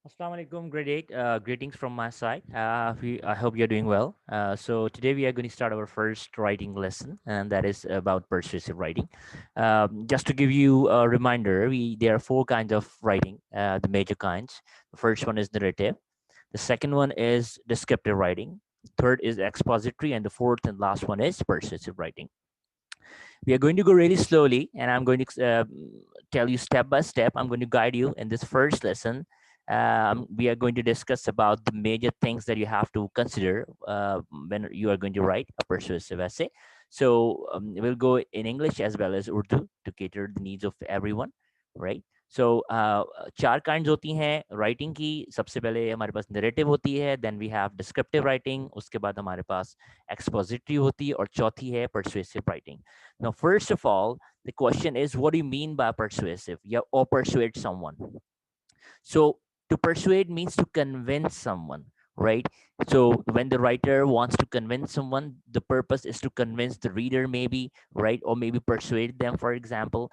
Assalamu alaikum, grade 8. Greetings from my side. I hope you're doing well. So today we are going to start our first writing lesson, and that is about persuasive writing. Just to give you a reminder, there are four kinds of writing, the major kinds. The first one is narrative. The second one is descriptive writing. Third is expository, and the fourth and last one is persuasive writing. We are going to go really slowly, and I'm going to tell you step by step. I'm going to guide you in this first lesson. We are going to discuss about the major things that you have to consider when you are going to write a persuasive essay. So we'll go in English as well as Urdu to cater the needs of everyone, right? So चार kinds होती हैं writing की. सबसे पहले हमारे पास narrative होती है, then we have descriptive writing, उसके बाद हमारे पास एक्सपोजिटरी होती है, और चौथी है persuasive writing. Now, first of all, the question is, what do you mean by persuasive? Yeah, or persuade someone. So, to persuade means to convince someone, right? So, when the writer wants to convince someone, the purpose is to convince the reader, maybe, right? Or maybe persuade them, for example.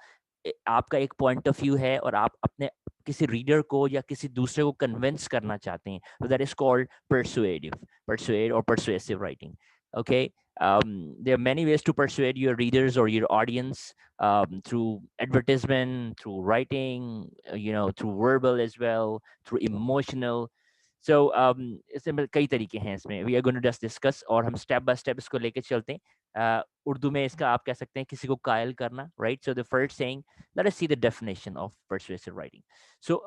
आपका एक point of view है और आप अपने किसी reader को या किसी दूसरे को कन्विंस करना चाहते हैं, तो that is called persuade or persuasive writing. Okay. There are many ways to persuade your readers or your audience, through advertisement, through writing, through verbal as well, through emotional. So इसमें कई तरीके हैं इसमें. We are going to just discuss, और हम step by step इसको लेके चलते हैं. उर्दू में इसका आप कह सकते हैं किसी को कायल करना, right? So the first thing, let us see the definition of persuasive writing. So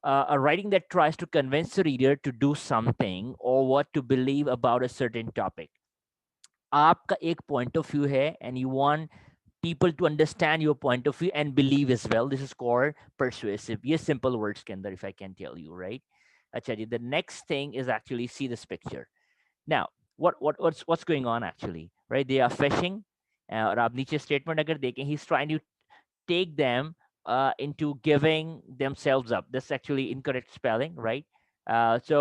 a writing that tries to convince the reader to do something or what to believe about a certain topic. आपका एक point of view है and you want people to understand your point of view and believe as well. This is called persuasive. Yes, simple words के अंदर, if I can tell you, right? अच्छा जी, the next thing is actually see this picture. Now, what's going on actually, right? They are fishing. और आप नीचे statement अगर देखें, he's trying to take them into giving themselves up. That's actually incorrect spelling, right? So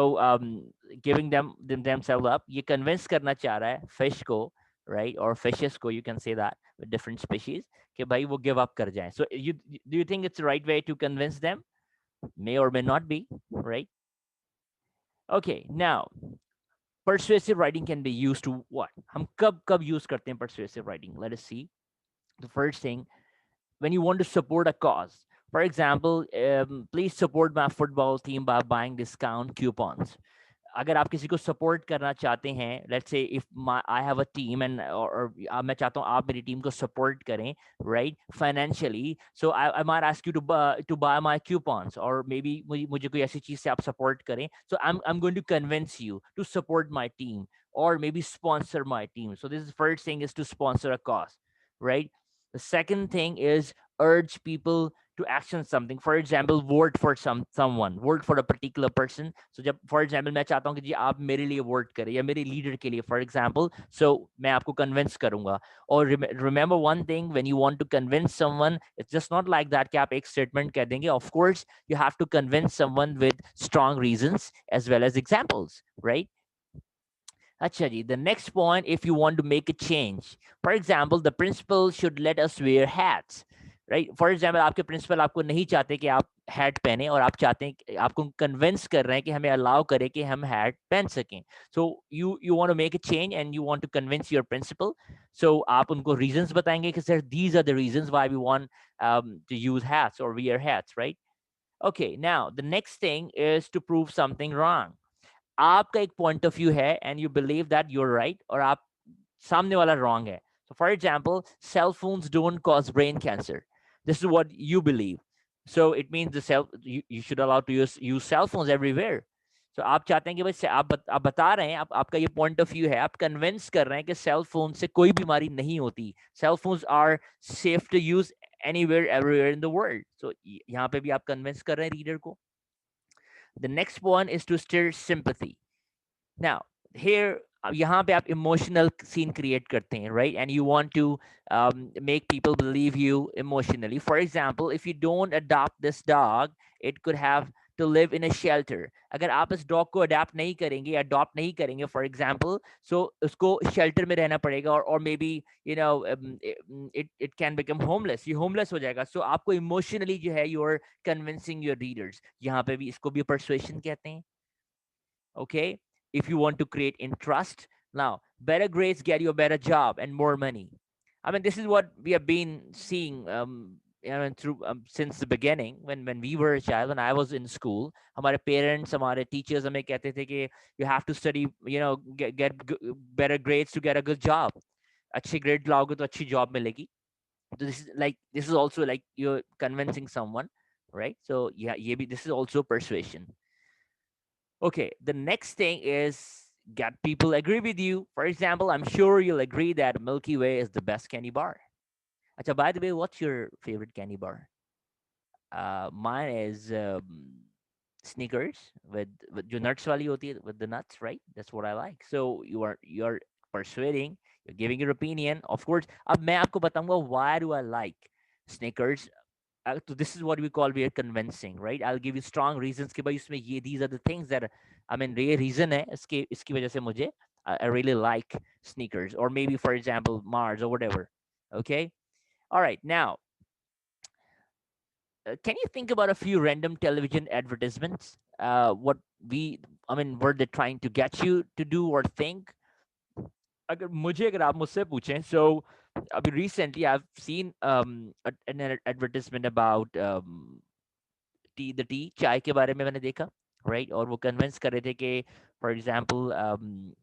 giving themselves up, ये convince करना चाह रहा है fish को, right? Or fishes को, you can say that with different species, कि भाई वो give up कर जाएं. So do you think it's the right way to convince them? May or may not be, right? Okay, now persuasive writing can be used to what? हम कब use करते हैं persuasive writing? Let us see. The first thing, when you want to support a cause. For example, please support my football team by buying discount coupons. अगर आप किसी को support करना चाहते हैं, let's say if I have a team and और मैं चाहता हूँ आप मेरी टीम को सपोर्ट करें, right, financially, so I might ask you to buy my coupons, और मे बी मुझे कोई ऐसी चीज से आप सपोर्ट करें, so I am going to convince you to support my team or maybe sponsor my team. So this is first thing, is to sponsor a cause, right? The second thing is urge people to action something. For example, vote for someone, vote for a particular person. So जब for example मैं चाहता हूँ कि जी आप मेरे लिए vote करें या मेरे लीडर के लिए, for example, so मैं आपको convince करूंगा. और remember one thing, when you want to convince someone, it's just not like that कि आप एक statement कह देंगे. Of course you have to convince someone with strong reasons as well as examples, right? Acha ji, the next point, if you want to make a change, for example, the principal should let us wear hats, right? For example, आपके principal आपको नहीं चाहते कि आप hat पहने, और आप चाहते हैं, आपको convince कर रहे हैं कि हमें allow करे कि हम hat पहन सकें. So you want to make a change and you want to convince your principal. So आप उनको reasons बताएंगे कि sir, these are the reasons why we want to use hats or wear hats, right? Okay, now the next thing is to prove something wrong. आपका एक point of view है and you believe that you are right, और आप सामने वाला wrong है. So for example, cell phones don't cause brain cancer. This is what you believe. So it means you should allow to use cell phones everywhere. So आप चाहते हैं कि भाई आप बता रहे हैं, आपका ये पॉइंट ऑफ व्यू है, आप कन्विंस कर रहे हैं कि सेल फोन से कोई बीमारी नहीं होती. Cell phones are safe to use anywhere everywhere in the world. So यहाँ पे भी आप कन्विंस कर रहे हैं रीडर को. The next one is to stir sympathy. Now, here, यहाँ पे आप emotional scene create करते हैं, right? And you want to make people believe you emotionally. For example, if you don't adopt this dog, it could have to live in a shelter. अगर आप इस dog को adapt नहीं करेंगे, adopt नहीं करेंगे, for example, so उसको shelter में रहना पड़ेगा, or maybe you know it can become homeless. ये homeless हो जाएगा. So आपको emotionally जो है you are convincing your readers. यहाँ पे भी इसको भी persuasion कहते हैं. Okay, if you want to create interest, now better grades get you a better job and more money. I mean, this is what we have been seeing through since the beginning. When we were a child, when I was in school, हमारे parents, हमारे teachers हमें कहते थे कि you have to study, get better grades to get a good job. अच्छी grade लाओगे तो अच्छी job मिलेगी. So this is also like you're convincing someone, right? So yeah, this is also persuasion. Okay, the next thing is get people agree with you. For example, I'm sure you'll agree that Milky Way is the best candy bar. Acha, by the way, what's your favorite candy bar? Mine is Snickers with jo nuts wali hoti hai, with the nuts, right? That's what I like. So you're persuading, you're giving your opinion. Of course, ab main aapko bataunga why do I like Snickers. So this is what we call we are convincing, right? I'll give you strong reasons कि भाई इसमें ये these are the things that I mean ये reason है इसकी वजह से मुझे I really like Sneakers, or maybe for example Mars or whatever. Okay, all right. Now can you think about a few random television advertisements? What were they trying to get you to do or think? अगर आप मुझसे पूछें, so अभी recently I've seen an advertisement about T चाय के बारे में मैंने देखा, राइट? और वो कन्विंस कर रहे थे कि फॉर एग्जांपल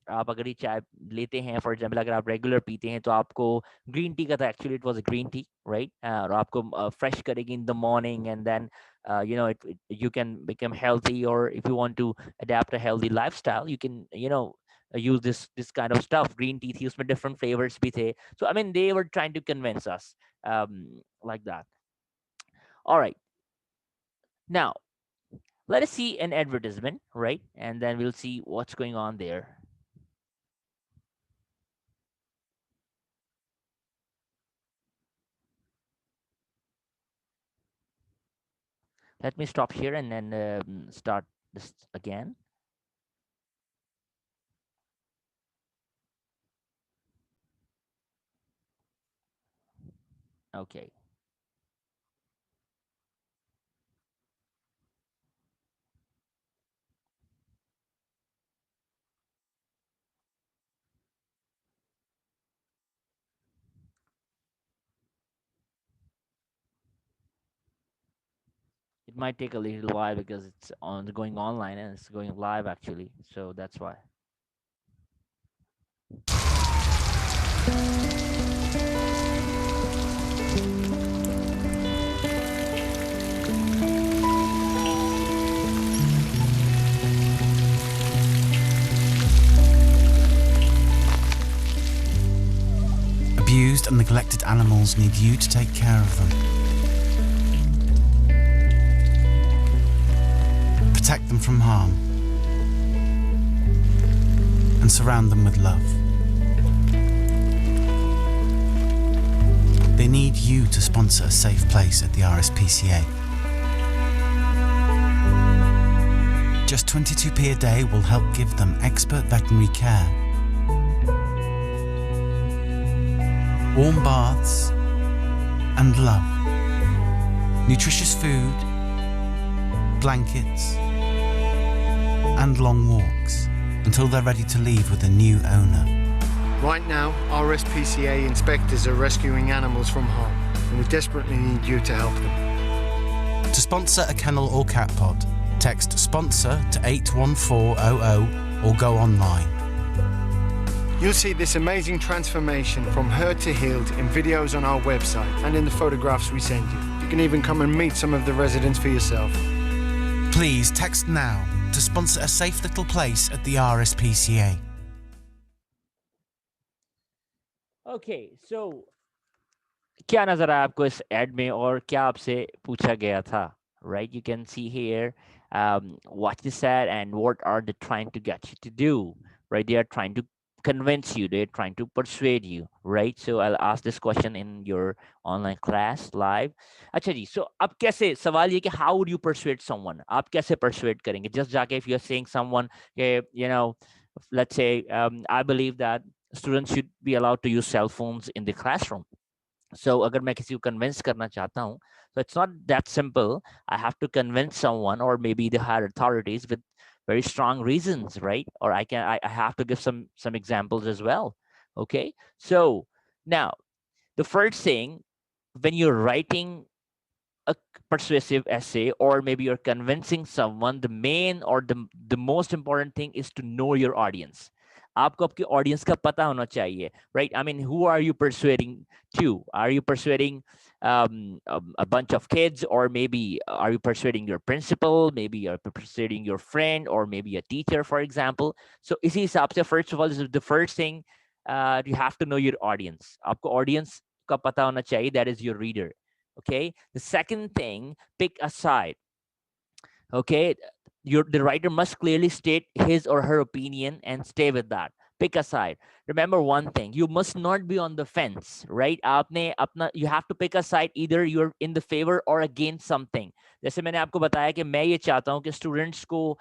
आप अगर ये चाय लेते हैं, फॉर एग्जांपल अगर आप रेगुलर पीते हैं तो आपको ग्रीन टी का था, actually it was a green tea, right? और आपको फ्रेश करेगी in the morning, and then you can become healthy, or if you want to adapt a healthy lifestyle, you can use this kind of stuff. Green tea थी, उसमें different flavors भी थे. So I mean they were trying to convince us like that. All right, now let us see an advertisement, right? And then we'll see what's going on there. Let me stop here and then start this again. Okay. It might take a little while because it's going online and it's going live actually. So that's why. Abused and neglected animals need you to take care of them. Protect them from harm and surround them with love. They need you to sponsor a safe place at the RSPCA. Just 22p a day will help give them expert veterinary care, warm baths and love, nutritious food, blankets and long walks until they're ready to leave with a new owner. Right now, RSPCA inspectors are rescuing animals from harm, and we desperately need you to help them. To sponsor a kennel or cat pod, text SPONSOR to 81400 or go online. You'll see this amazing transformation from hurt to healed in videos on our website and in the photographs we send you. You can even come and meet some of the residents for yourself. Please text now to sponsor a safe little place at the RSPCA. Okay, so क्या नजर आया आपको इस add में और क्या आपसे पूछा गया था, right? You can see here what is said and what are they trying to get you to do, right? They are trying to convince you, they're trying to persuade you, right? So I'll ask this question in your online class live. अच्छा जी, so अब कैसे सवाल ये कि how would you persuade someone, आप कैसे persuade करेंगे? Just जाके if you're saying someone कि you know, let's say I believe that students should be allowed to use cell phones in the classroom. So अगर मैं किसी को convince करना चाहता हूँ, so it's not that simple. I have to convince someone or maybe the higher authorities with very strong reasons, right? Or I have to give some examples as well. Okay. So now the first thing, when you're writing a persuasive essay or maybe you're convincing someone, the main or the most important thing is to know your audience. आपको आपके audience का पता होना चाहिए, right? I mean, who are you persuading to? Are you persuading a bunch of kids, or maybe are you persuading your principal? Maybe you're persuading your friend, or maybe a teacher, for example. So इसी हिसाब से first of all, this is the first thing, you have to know your audience. आपको audience का पता होना चाहिए, that is your reader. Okay. The second thing, pick a side. Okay. The writer must clearly state his or her opinion and stay with that. Pick a side. Remember one thing, you must not be on the fence, right? You have to pick a side, either you're in the favor or against something. जैसे मैंने आपको बताया कि मैं ये चाहता हूँ कि स्टूडेंट्स को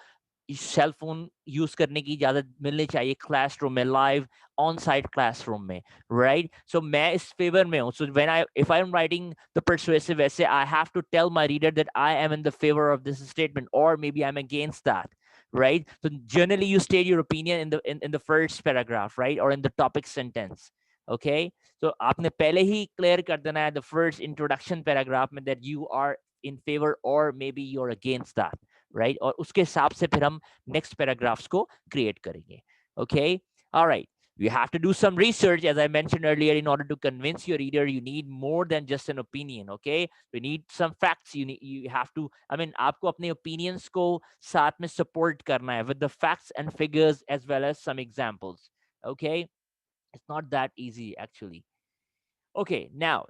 सेल फोन यूज करने की इजाजत मिलनी चाहिए क्लासरूम में, लाइव ऑन साइट क्लासरूम में, राइट? सो मैं इस फेवर में हूँ. So when I if I am writing the persuasive essay, I have to tell my reader that I am in the favor of this statement, or maybe I'm against that, right? So generally you state your opinion in the first paragraph, right, or in the topic sentence. Okay, so आपने पहले ही clear कर देना है the first introduction paragraph में that you are in favor or maybe you're against that, right? और उसके हिसाब से फिर हम next paragraphs को create करेंगे. Okay, all right. You have to do some research, as I mentioned earlier. In order to convince your reader, you need more than just an opinion. Okay, you need some facts. You have to, I mean, आपको अपने opinions को साथ में support करना है with the facts and figures as well as some examples. Okay, it's not that easy actually. Okay, now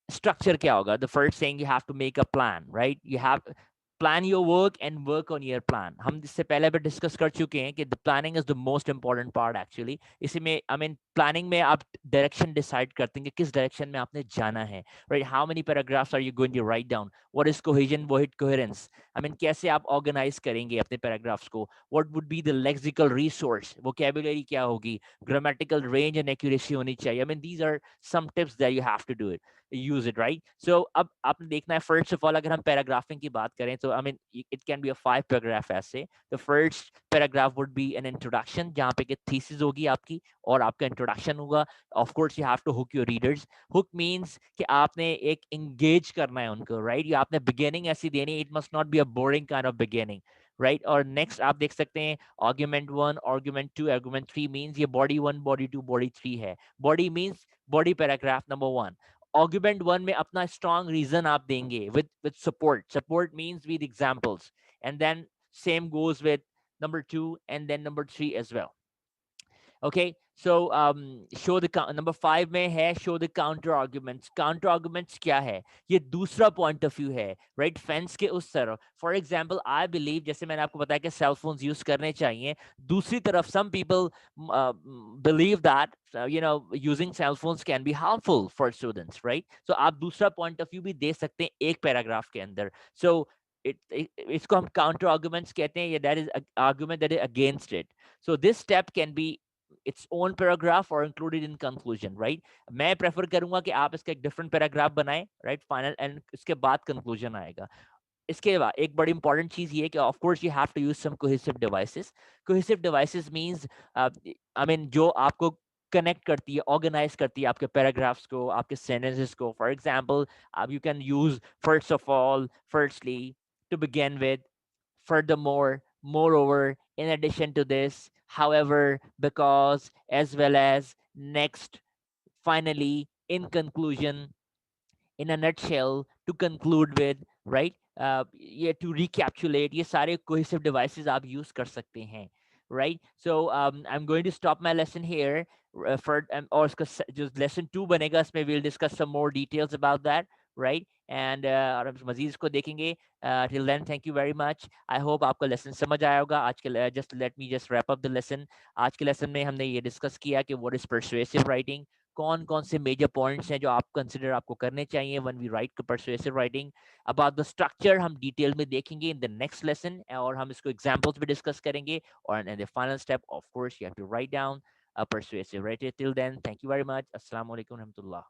structure क्या होगा? The first thing, you have to make a plan, right? You have plan your work and work on your plan. हम इससे पहले भी discuss कर चुके हैं कि the planning is the most important part actually. इसी में I mean planning में आप direction decide करते हैं कि किस direction में आपने जाना है, right? How many paragraphs are you going to write down? What is cohesion, what is coherence? I mean कैसे आप organize करेंगे अपने paragraphs को? What would be the lexical resource? Vocabulary क्या होगी? Grammatical range and accuracy होनी चाहिए. I mean these are some tips that you have to do it. Use it, right? So अब आपने देखना है, first of all, अगर हम paragraphing की बात करें, so I mean it can be a 5 paragraph essay. The first paragraph would be an introduction, जहाँ पे कि thesis होगी आपकी और आपका introduction होगा. Of course you have to hook your readers. Hook means कि आपने एक engage करना है उनको, right? या आपने beginning ऐसी देनी, it must not be a boring kind of beginning, right? और next आप देख सकते हैं argument 1, argument 2, argument 3 means ये body 1, body 2, body 3 है. Body means body paragraph number 1. Argument 1 में अपना strong reason आप देंगे with support means with examples, and then same goes with number 2 and then number 3 as well. Okay, so show the number 5 में है show the counter arguments. Counter arguments क्या है? ये दूसरा point of view है, right? Fence के उस तरफ. For example, I believe, जैसे मैंने आपको बताया कि cell phones use करने चाहिए, दूसरी तरफ some people believe that you know using cell phones can be harmful for students, right? So आप दूसरा point of view भी दे सकते हैं एक paragraph के अंदर. So इसको हम counter arguments कहते हैं, that is argument that is against it. So this step can be its own paragraph or included in conclusion, right? मैं prefer करूंगा कि आप इसका एक different paragraph बनाएं, right? Final and इसके बाद conclusion आएगा. इसके बाद एक बड़ी important चीज ये कि of course you have to use some cohesive devices. Cohesive devices means I mean जो आपको connect करती है, organize करती है आपके paragraphs को, आपके sentences को. For example, you can use first of all, firstly, to begin with, furthermore, moreover, in addition to this, however, because, as well as, next, finally, in conclusion, in a nutshell, to conclude with, right? Yeah, to recapitulate, ये सारे cohesive devices आप use कर सकते हैं, right? So I'm going to stop my lesson here. For और इसका जो lesson 2 बनेगा, इसमें we'll discuss some more details about that, right? And और हम मजीद इसको देखेंगे. Till then thank you very much. I hope आपका लेसन समझ आया होगा. आज के just let me just wrap up the lesson. आज के लेसन में हमने ये डिस्कस किया कि व्हाट इज परसुएसिव राइटिंग, कौन कौन से मेजर पॉइंट्स हैं जो आप कंसिडर आपको करने चाहिए when we write persuasive writing. About the structure हम डिटेल में देखेंगे इन द नेक्स्ट लेसन, और हम इसको एग्जांपल्स भी डिस्कस करेंगे. और the final step of course you have to write down a persuasive writer. Till then, thank you very much. Assalamu alaikum warahmatullah.